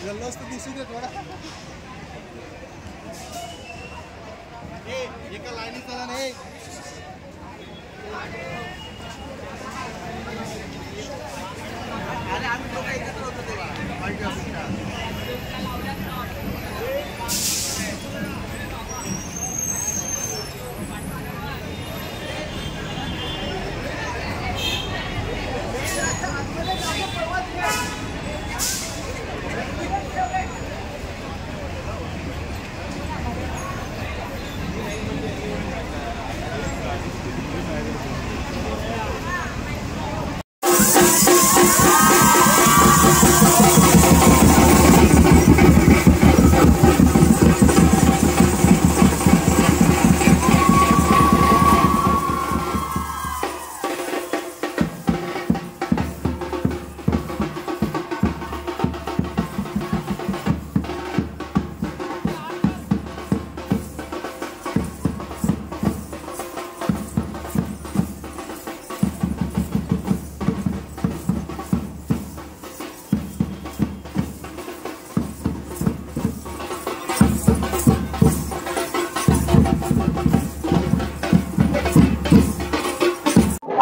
जल्लोष तो दिसू दे थोडा. एका लाईनी चला नाही. अरे आम्ही लोक एकत्र होतो तेव्हा पार्टी ऑफिसला.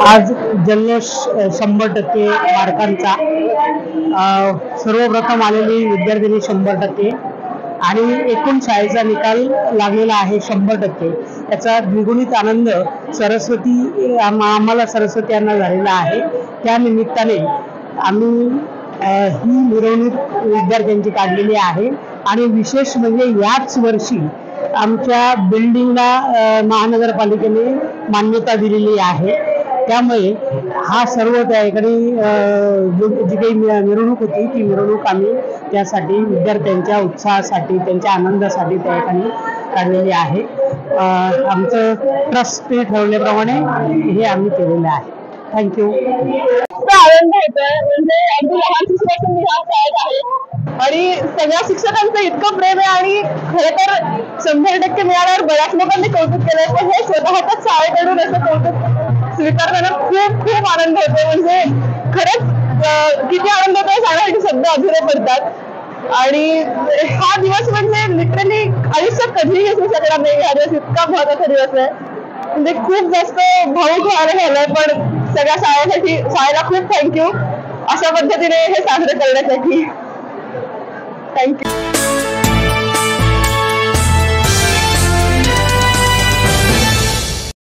आज जल्लोष 100% मार्कांचा. सर्वप्रथम आलेली विद्यार्थिनी 100% आणि एकूण शाळेचा निकाल लागलेला आहे 100%. त्याचा द्विगुणित आनंद आम्हाला सरस्वती यांना झालेला आहे. त्या निमित्ताने आम्ही ही मिरवणूक विद्यार्थ्यांची काढलेली आहे आणि विशेष म्हणजे याच वर्षी आमच्या बिल्डिंगला महानगरपालिकेने मान्यता दिलेली आहे. त्यामुळे हा सर्व त्या ठिकाणी जी काही मिरवणूक होती ती मिरवणूक आम्ही त्यासाठी विद्यार्थ्यांच्या उत्साहासाठी त्यांच्या आनंदासाठी त्या ठिकाणी काढलेली आहे. आमचं ट्रस्टने ठरवल्याप्रमाणे हे आम्ही केलेलं आहे. थँक्यू. आनंद होतोय म्हणजे अगदी लहान शिक्षकांपासून मी ह्या शाळेत आहे आणि सगळ्या शिक्षकांचं इतकं प्रेम आहे आणि खरं तर 100% मिळाल्यावर बऱ्याच लोकांनी कौतुक केलंय पण हे स्वतःच्याच शाळेकडून असं कौतुक स्वीकारताना खूप खूप आनंद होतो. म्हणजे खरंच किती आनंद होतो सांगण्यासाठी शब्द अधुरे पडतात आणि हा दिवस म्हणजे लिटरली आयुष्यात कधीही असू शकणार नाही. हा दिवस इतका महत्वाचा दिवस आहे म्हणजे खूप जास्त भावूक व्हायला झालंय. पण सगळ्या शाळेला खूप थँक्यू अशा पद्धतीने हे साजरे करण्यासाठी. थँक्यू.